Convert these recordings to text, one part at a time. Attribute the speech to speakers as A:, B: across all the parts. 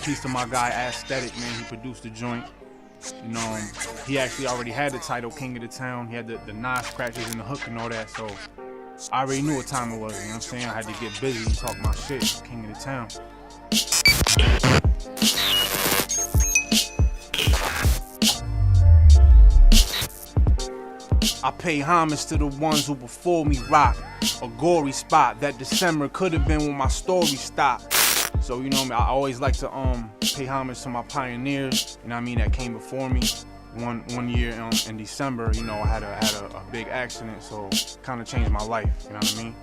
A: Peace to my guy ASETHIC, man. He produced the joint. You know, he actually already had the title King of the Town. He had the knife scratches and the hook and all that, so I already knew what time it was, you know what I'm saying? I had to get busy and talk my shit, King of the Town. I pay homage to the ones who before me rock a gory spot. That December could have been when my story stopped. So, you know what I mean? I always like to pay homage to my pioneers, you know what I mean, that came before me. One year in December, you know, I had a big accident, so kind of changed my life, you know what I mean?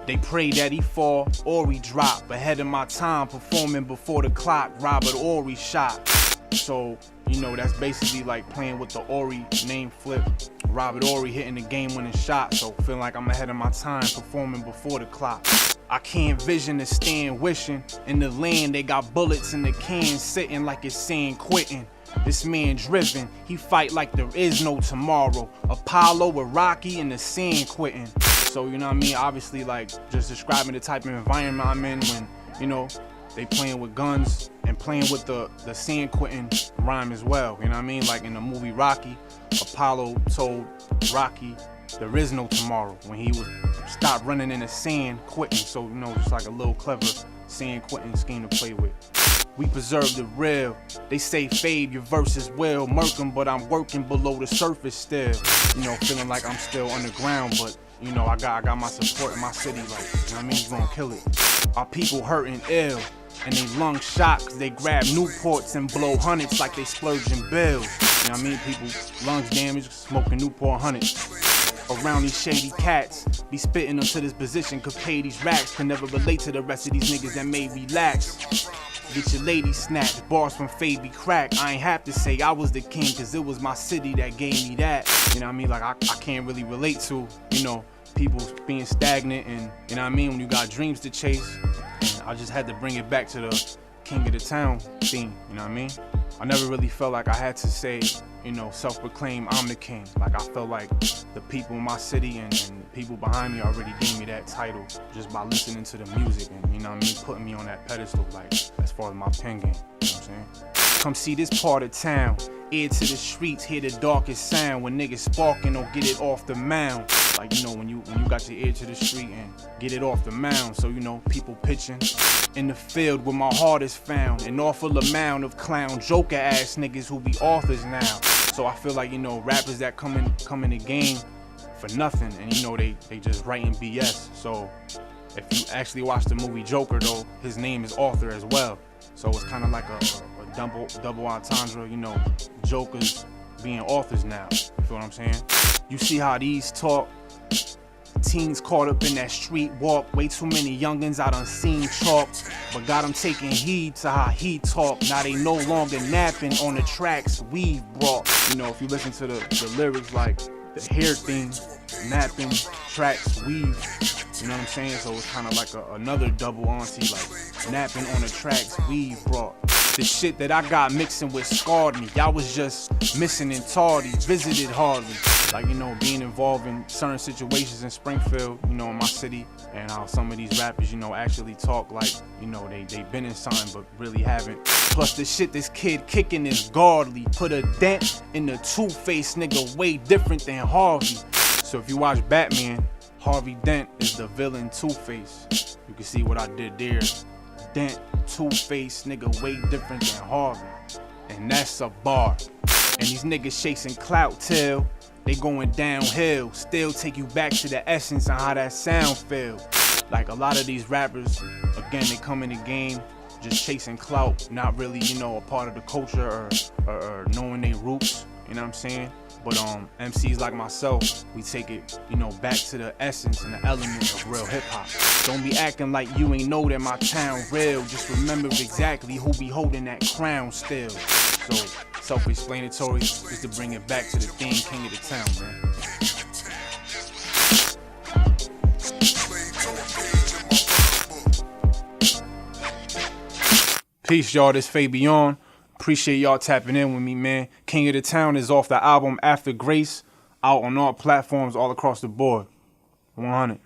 A: They pray that he fall or he drop. Ahead of my time, performing before the clock, Robert Horry shot. So, you know, that's basically like playing with the Horry name flip. Robert Horry hitting the game-winning shot, so feeling like I'm ahead of my time, performing before the clock. I can't vision the stand wishing. In the land, they got bullets in the can sitting like it's saying quitting. This man driven, he fight like there is no tomorrow. Apollo with Rocky in the sand quitting. So, you know what I mean? Obviously, like, just describing the type of environment I'm in when, you know, they playing with guns and playing with the sand quitting rhyme as well. You know what I mean? Like in the movie Rocky, Apollo told Rocky there is no tomorrow when he would stop running in the sand quitting. So, you know, it's like a little clever sand quitting scheme to play with. We preserve the real. They say, Fabe, your verse is well murking, but I'm working below the surface still. You know, feeling like I'm still underground, but you know, I got my support in my city, like, you know what I mean? You gonna kill it. Our people hurting ill, and they lung shot cause they grab Newports and blow hundreds like they splurging bills. You know what I mean? People lungs damaged, smoking Newport hundreds. Around these shady cats, be spitting them to this position, could pay these racks, could never relate to the rest of these niggas that may relax. Get your lady snatched, bars from Fabe crack. I ain't have to say I was the king, cause it was my city that gave me that. You know what I mean? Like I can't really relate to, you know, people being stagnant and, you know what I mean, when you got dreams to chase. And I just had to bring it back to the King of the Town theme, you know what I mean? I never really felt like I had to say, you know, self-proclaim I'm the king. Like I felt like the people in my city and people behind me already gave me that title just by listening to the music and, you know what I mean, putting me on that pedestal, like, as far as my pen game, you know what I'm saying? Come see this part of town, ear to the streets, hear the darkest sound. When niggas sparking, don't get it off the mound. Like, you know, when you got your ear to the street and get it off the mound. So, you know, people pitching in the field where my heart is found. An awful amount of clown joker ass niggas who be authors now. So I feel like, you know, rappers that come in the game for nothing and, you know, they just writing BS. So if you actually watch the movie Joker though, his name is author as well. So it's kind of like a double entendre, you know, jokers being authors now. You feel what I'm saying? You see how these talk? Teens caught up in that street walk. Way too many youngins out on scene chalk. But got them taking heed to how he talk. Now they no longer napping on the tracks we've brought. You know, if you listen to the lyrics like the hair thing, napping, tracks, weave. You know what I'm saying? So it's kind of like another double auntie, like napping on the tracks we've brought. The shit that I got mixing with scarred me. Y'all was just missing and tardy, visited hardly. Like, you know, being involved in certain situations in Springfield, you know, in my city, and how some of these rappers, you know, actually talk like, you know, they been in something but really haven't. Plus the shit this kid kicking is godly. Put a dent in the two-faced nigga way different than Harvey. So if you watch Batman, Harvey Dent is the villain Two-Face. You can see what I did there. Dent, Two-Face, nigga way different than Harvey. And that's a bar. And these niggas chasing clout till they going downhill. Still take you back to the essence of how that sound feel. Like a lot of these rappers, again, they come in the game just chasing clout, not really, you know, a part of the culture or knowing their roots, you know what I'm saying? But MCs like myself, we take it, you know, back to the essence and the elements of real hip-hop. Don't be acting like you ain't know that my town real. Just remember exactly who be holding that crown still. So, self-explanatory, just to bring it back to the theme, King of the Town, man. Peace, y'all. This FABEYON. Appreciate y'all tapping in with me, man. King of the Town is off the album After Grace, out on all platforms all across the board. 100.